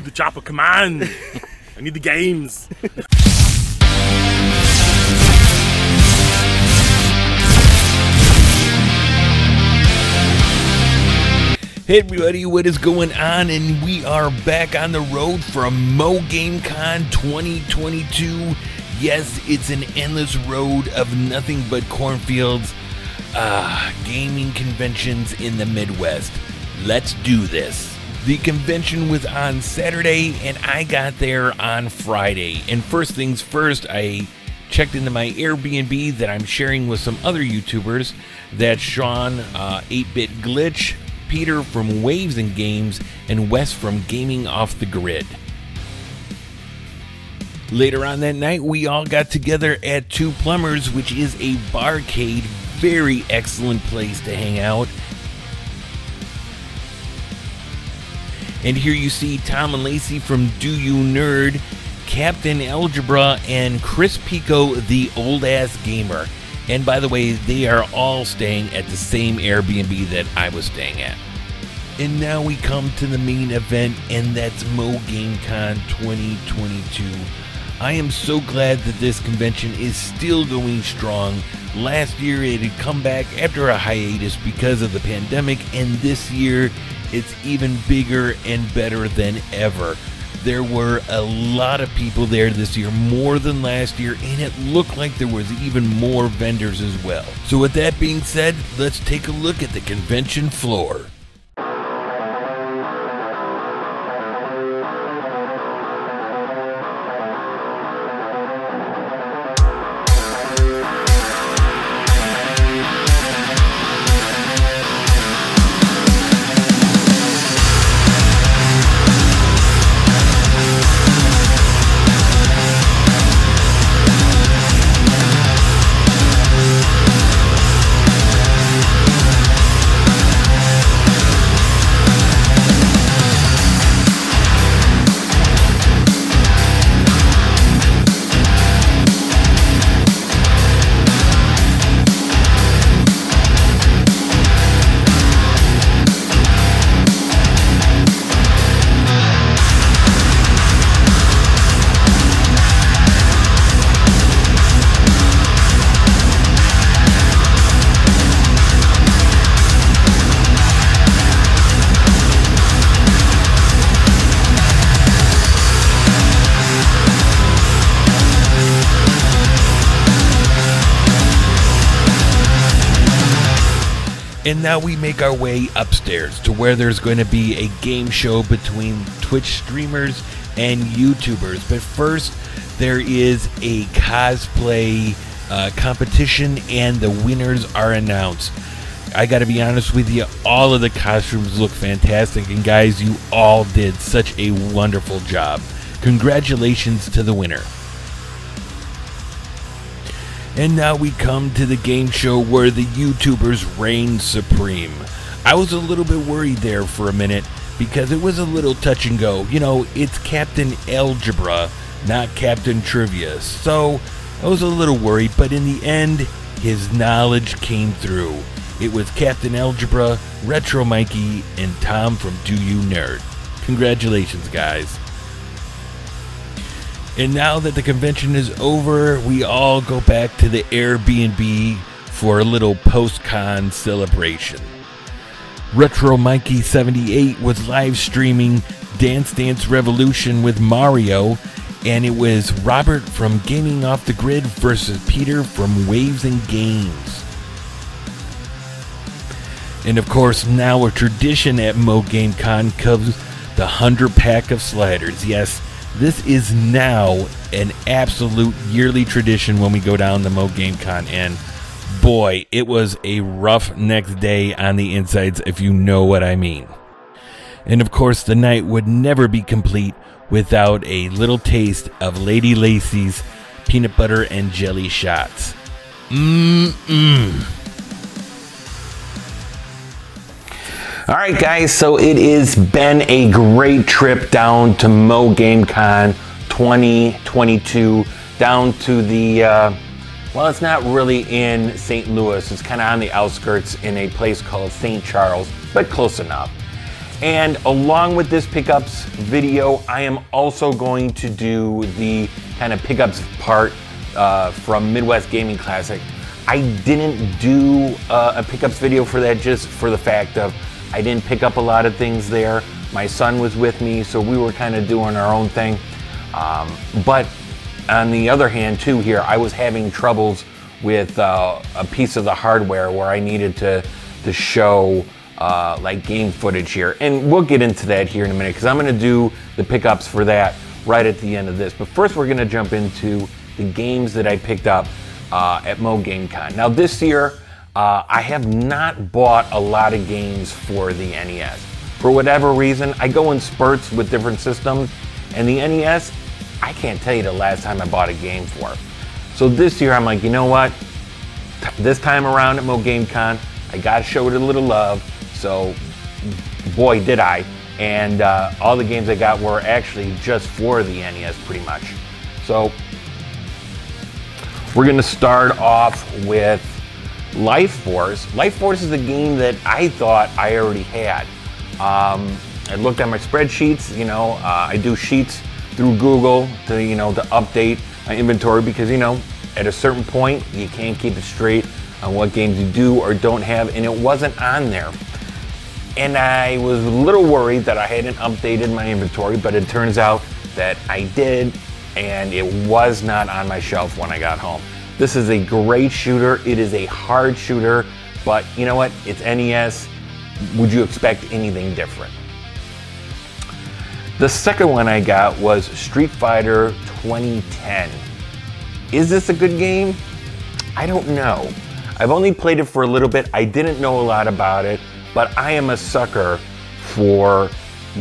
The chopper, come on! I need the games. Hey everybody, what is going on? And we are back on the road from MoGameCon 2022. Yes, it's an endless road of nothing but cornfields. Gaming conventions in the Midwest. Let's do this. The convention was on Saturday and I got there on Friday. And first things first, I checked into my Airbnb that I'm sharing with some other YouTubers. That's Sean, 8-Bit Glitch, Peter from Waves and Games, and Wes from Gaming Off the Grid. Later on that night, we all got together at Two Plumbers, which is a barcade, very excellent place to hang out. And here you see Tom and Lacey from Do You Nerd, Captain Algebra, and Chris Pico, the Old Ass Gamer. And by the way, they are all staying at the same Airbnb that I was staying at. And now we come to the main event, and that's MoGameCon 2022. I am so glad that this convention is still going strong. Last year it had come back after a hiatus because of the pandemic, and this year it's even bigger and better than ever. There were a lot of people there this year, more than last year, and it looked like there was even more vendors as well. So with that being said, let's take a look at the convention floor. And now we make our way upstairs to where there's going to be a game show between Twitch streamers and YouTubers. But first, there is a cosplay competition and the winners are announced. I gotta be honest with you, all of the costumes look fantastic, and guys, you all did such a wonderful job. Congratulations to the winner. And now we come to the game show where the YouTubers reign supreme. I was a little bit worried there for a minute because it was a little touch and go. You know, it's Captain Algebra, not Captain Trivia. So I was a little worried, but in the end, his knowledge came through. It was Captain Algebra, Retro Mikey, and Tom from Do You Nerd. Congratulations, guys. And now that the convention is over, we all go back to the Airbnb for a little post-con celebration. Retro Mikey 78 was live streaming Dance Dance Revolution with Mario, and it was Robert from Gaming Off the Grid versus Peter from Waves and Games. And of course, now a tradition at MoGameCon comes the 100-pack of sliders. Yes, this is now an absolute yearly tradition when we go down to MoGameCon, and boy, it was a rough next day on the insides, if you know what I mean. And of course, the night would never be complete without a little taste of Lady Lacey's peanut butter and jelly shots. Alright guys, so it has been a great trip down to MoGameCon 2022, down to the, well, it's not really in St. Louis, it's kind of on the outskirts in a place called St. Charles, but close enough. And along with this pickups video, I am also going to do the kind of pickups part from Midwest Gaming Classic. I didn't do a pickups video for that just for the fact of I didn't pick up a lot of things there. My son was with me, so we were kind of doing our own thing. But on the other hand too here, I was having troubles with a piece of the hardware where I needed to show like game footage here. And we'll get into that here in a minute because I'm going to do the pickups for that right at the end of this. But first we're going to jump into the games that I picked up at Mo Game Con. Now this year, I have not bought a lot of games for the NES. For whatever reason, I go in spurts with different systems, and the NES, I can't tell you the last time I bought a game for. So this year I'm like, you know what? This time around at Mo Game Con, I gotta show it a little love. So boy did I. And all the games I got were actually just for the NES pretty much. So we're gonna start off with Life Force. Life Force is a game that I thought I already had. I looked at my spreadsheets, you know, I do sheets through Google to, you know, to update my inventory because, you know, at a certain point you can't keep it straight on what games you do or don't have, and it wasn't on there. And I was a little worried that I hadn't updated my inventory, but it turns out that I did, and it was not on my shelf when I got home. This is a great shooter. It is a hard shooter, but you know what? It's NES. Would you expect anything different? The second one I got was Street Fighter 2010. Is this a good game? I don't know. I've only played it for a little bit. I didn't know a lot about it, but I am a sucker for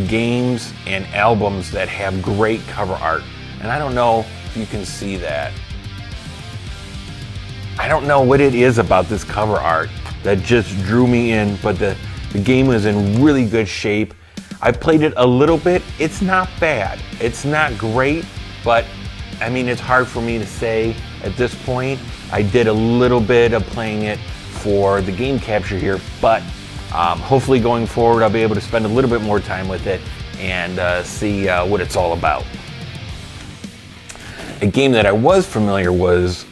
games and albums that have great cover art. And I don't know if you can see that. I don't know what it is about this cover art that just drew me in, but the game was in really good shape. I played it a little bit. It's not bad. It's not great, but I mean, it's hard for me to say at this point. I did a little bit of playing it for the game capture here, but hopefully going forward, I'll be able to spend a little bit more time with it and see what it's all about. A game that I was familiar with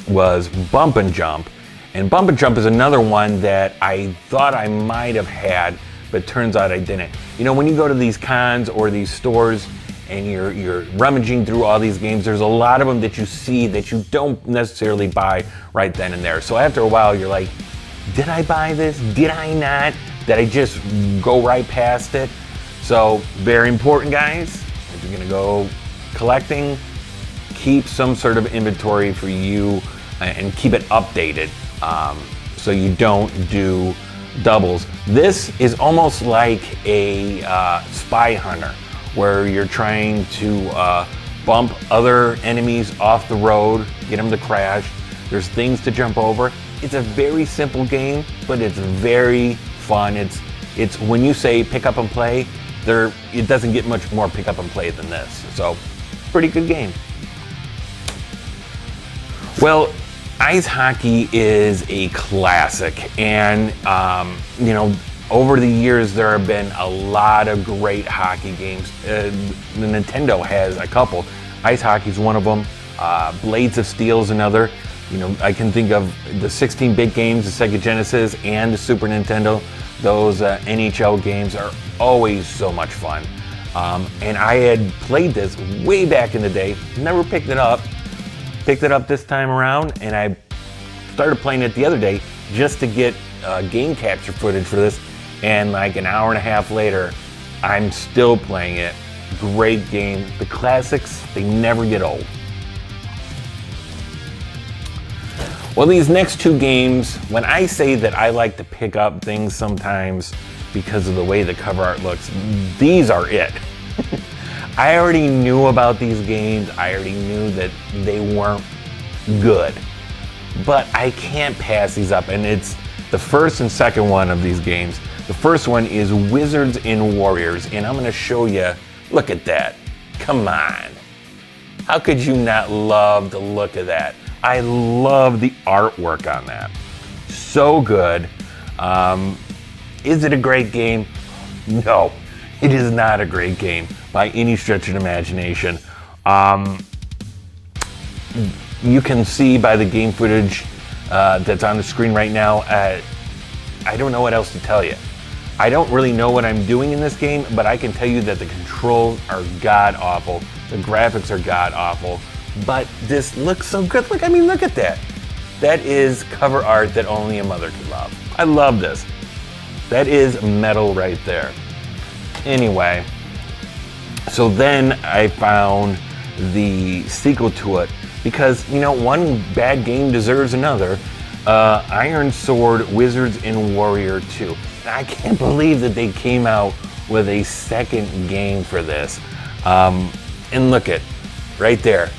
was Bump and Jump. And Bump and Jump is another one that I thought I might have had, but turns out I didn't. You know, when you go to these cons or these stores and you're rummaging through all these games, there's a lot of them that you see that you don't necessarily buy right then and there. So after a while, you're like, did I buy this? Did I not? Did I just go right past it? So very important, guys. If you're gonna go collecting, keep some sort of inventory for you and keep it updated so you don't do doubles. This is almost like a Spy Hunter where you're trying to bump other enemies off the road, get them to crash. There's things to jump over. It's a very simple game, but it's very fun. It's when you say pick up and play, it doesn't get much more pick up and play than this. So pretty good game. Well, ice hockey is a classic, and you know, over the years there have been a lot of great hockey games. The Nintendo has a couple. Ice hockey is one of them. Blades of Steel is another. You know, I can think of the 16-bit games, the Sega Genesis and the Super Nintendo. Those NHL games are always so much fun. And I had played this way back in the day, never picked it up. Picked it up this time around, and I started playing it the other day just to get game capture footage for this, and like an hour and a half later, I'm still playing it. Great game. The classics, they never get old. Well, these next two games, when I say that I like to pick up things sometimes because of the way the cover art looks, these are it. I already knew about these games. I already knew that they weren't good, but I can't pass these up. And it's the first and second one of these games. The first one is Wizards and Warriors, and I'm gonna show you, look at that. Come on. How could you not love the look of that? I love the artwork on that. So good. Is it a great game? No. It is not a great game by any stretch of the imagination. You can see by the game footage that's on the screen right now, I don't know what else to tell you. I don't really know what I'm doing in this game, but I can tell you that the controls are god-awful. The graphics are god-awful. But this looks so good. Look, I mean, look at that. That is cover art that only a mother could love. I love this. That is metal right there. Anyway, so then I found the sequel to it because, you know, one bad game deserves another. Iron Sword Wizards and Warrior 2. I can't believe that they came out with a second game for this. And look at, right there.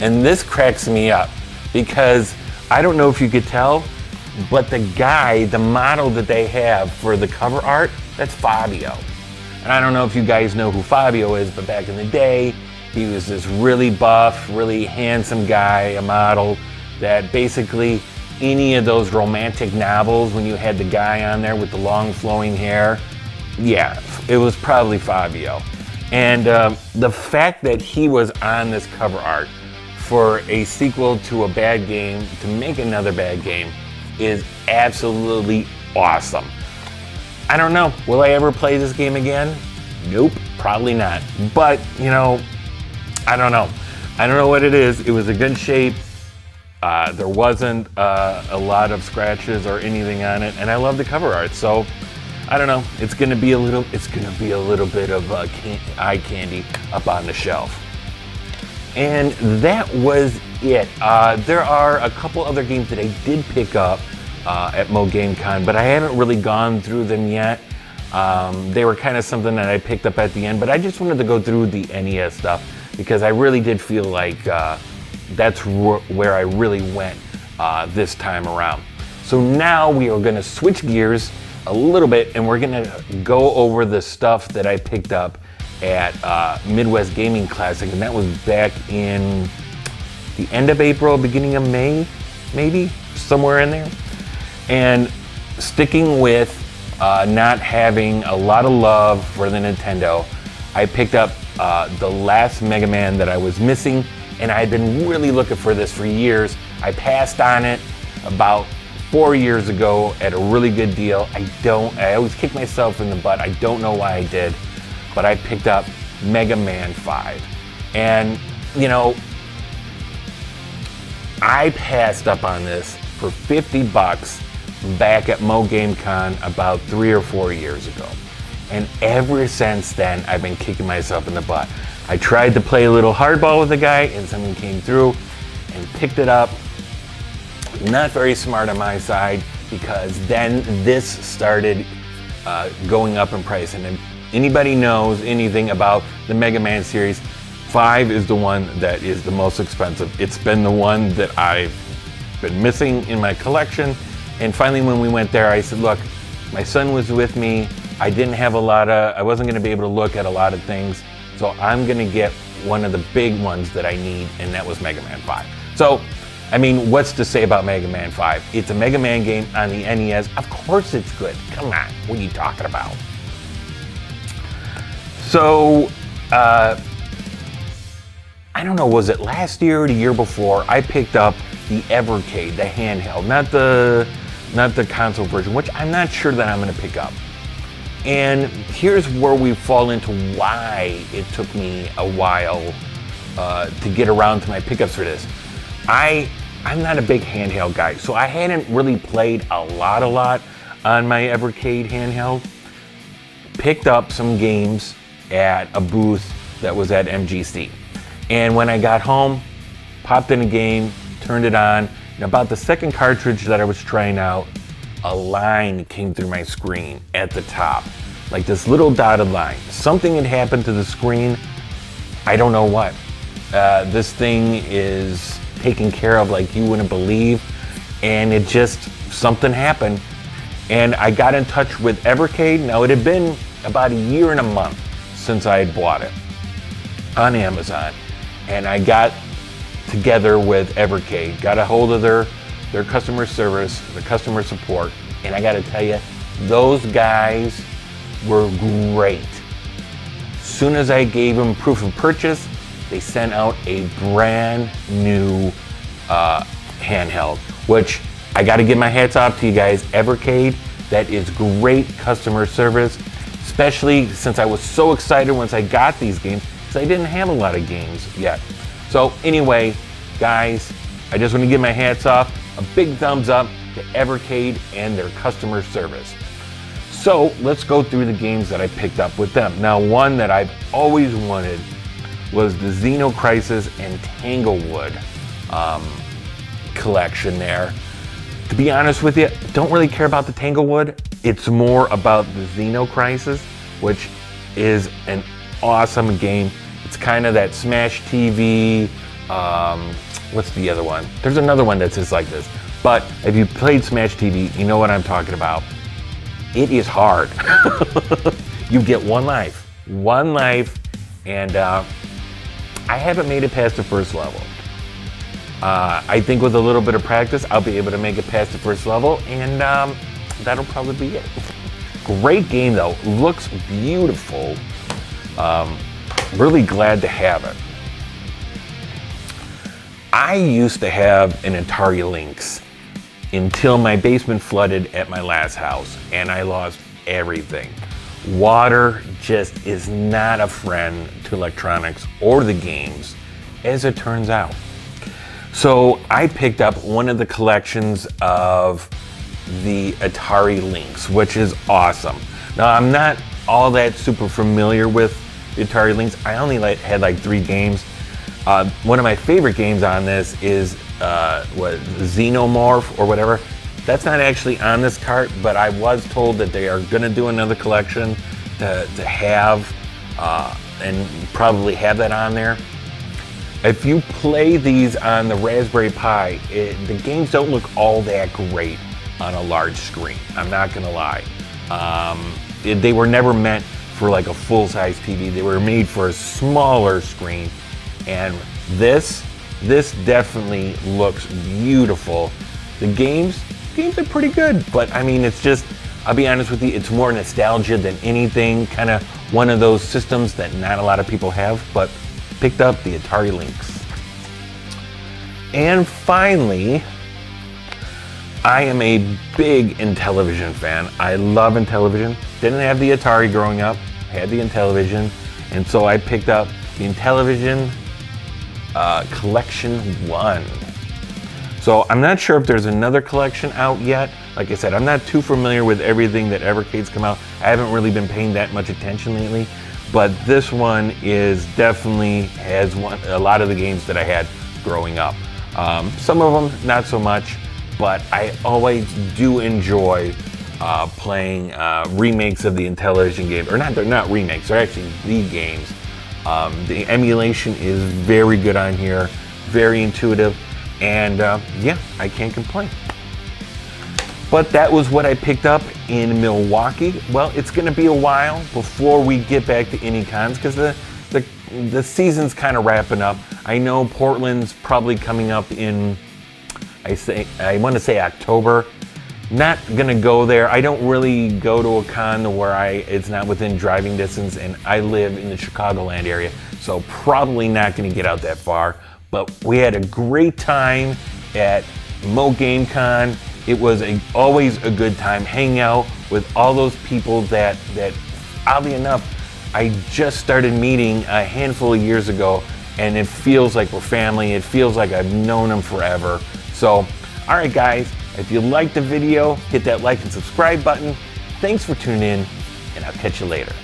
And this cracks me up because I don't know if you could tell, but the guy, the model that they have for the cover art, that's Fabio. And I don't know if you guys know who Fabio is, but back in the day, he was this really buff, really handsome guy, a model that basically any of those romantic novels when you had the guy on there with the long flowing hair, yeah, it was probably Fabio. And the fact that he was on this cover art for a sequel to a bad game, to make another bad game, is absolutely awesome. I don't know, will I ever play this game again? Nope, probably not. But, you know, I don't know. I don't know what it is. It was a good shape. There wasn't a lot of scratches or anything on it, and I love the cover art. So I don't know. It's gonna be a little bit of eye candy up on the shelf. And that was it. There are a couple other games that I did pick up at Mo Game Con, but I haven't really gone through them yet. They were kind of something that I picked up at the end, but I just wanted to go through the NES stuff because I really did feel like that's where I really went this time around. So now we are going to switch gears a little bit and we're going to go over the stuff that I picked up at Midwest Gaming Classic, and that was back in the end of April, beginning of May, maybe, somewhere in there. And sticking with not having a lot of love for the Nintendo, I picked up the last Mega Man that I was missing, and I had been really looking for this for years. I passed on it about 4 years ago at a really good deal. I always kick myself in the butt. I don't know why I did, but I picked up Mega Man 5. And, you know, I passed up on this for 50 bucks back at Mo Game Con about 3 or 4 years ago. And ever since then, I've been kicking myself in the butt. I tried to play a little hardball with the guy and someone came through and picked it up. Not very smart on my side because then this started going up in price. And if anybody knows anything about the Mega Man series, 5 is the one that is the most expensive. It's been the one that I've been missing in my collection. And finally when we went there, I said, look, my son was with me. I wasn't gonna be able to look at a lot of things. So I'm gonna get one of the big ones that I need, and that was Mega Man 5. So, I mean, what's to say about Mega Man 5? It's a Mega Man game on the NES. Of course it's good. Come on, what are you talking about? So, I don't know, was it last year or the year before, I picked up the Evercade, the handheld, not the console version, which I'm not sure that I'm gonna pick up. And here's where we fall into why it took me a while to get around to my pickups for this. I'm not a big handheld guy, so I hadn't really played a lot on my Evercade handheld. Picked up some games at a booth that was at MGC. And when I got home, popped in a game, turned it on, and about the second cartridge that I was trying out, a line came through my screen at the top, like this little dotted line. Something had happened to the screen. I don't know what. This thing is taken care of like you wouldn't believe, and it just, something happened. And I got in touch with Evercade. Now it had been about a year and a month since I had bought it on Amazon, and I got together with Evercade, got a hold of their customer service, the customer support, and I gotta tell you, those guys were great. Soon as I gave them proof of purchase, they sent out a brand new handheld, which I got to give my hats off to you guys. Evercade, that is great customer service, especially since I was so excited once I got these games, because I didn't have a lot of games yet. So anyway, guys, I just want to give my hats off. A big thumbs up to Evercade and their customer service. So let's go through the games that I picked up with them. Now, one that I've always wanted was the Xeno Crisis and Tanglewood collection there. To be honest with you, don't really care about the Tanglewood. It's more about the Xeno Crisis, which is an awesome game. It's kind of that Smash TV, what's the other one? There's another one that's just like this. But if you played Smash TV, you know what I'm talking about. It is hard. You get one life, and I haven't made it past the first level. I think with a little bit of practice, I'll be able to make it past the first level, and that'll probably be it. Great game though, looks beautiful. Really glad to have it. I used to have an Atari Lynx until my basement flooded at my last house and I lost everything. Water just is not a friend to electronics or the games, as it turns out. So I picked up one of the collections of the Atari Lynx, which is awesome. Now, I'm not all that super familiar with the Atari Lynx. I only had like 3 games. One of my favorite games on this is Xenomorph or whatever. That's not actually on this cart, but I was told that they are gonna do another collection to have and probably have that on there. If you play these on the Raspberry Pi, the games don't look all that great on a large screen. I'm not gonna lie. They were never meant for like a full-size TV. They were made for a smaller screen. And this definitely looks beautiful. The games are pretty good, but I mean, it's just, I'll be honest with you, it's more nostalgia than anything, kind of one of those systems that not a lot of people have, but picked up the Atari Lynx. And finally, I am a big Intellivision fan. I love Intellivision. Didn't have the Atari growing up, had the Intellivision, and so I picked up the Intellivision Collection 1. So I'm not sure if there's another collection out yet. Like I said, I'm not too familiar with everything that Evercade's come out. I haven't really been paying that much attention lately, but this one is definitely has a lot of the games that I had growing up. Some of them not so much, but I always do enjoy playing remakes of the Intellivision games, or they're not remakes, they're actually the games. The emulation is very good on here, very intuitive, and yeah, I can't complain. But that was what I picked up in Milwaukee. Well, it's going to be a while before we get back to any cons because the season's kind of wrapping up. I know Portland's probably coming up in, I want to say October. Not gonna go there. I don't really go to a con where it's not within driving distance, and I live in the Chicagoland area, so probably not gonna get out that far. But we had a great time at Mo Game Con. It was always a good time hanging out with all those people that oddly enough, I just started meeting a handful of years ago, and it feels like we're family. It feels like I've known them forever. So, all right, guys. If you liked the video, hit that like and subscribe button. Thanks for tuning in, and I'll catch you later.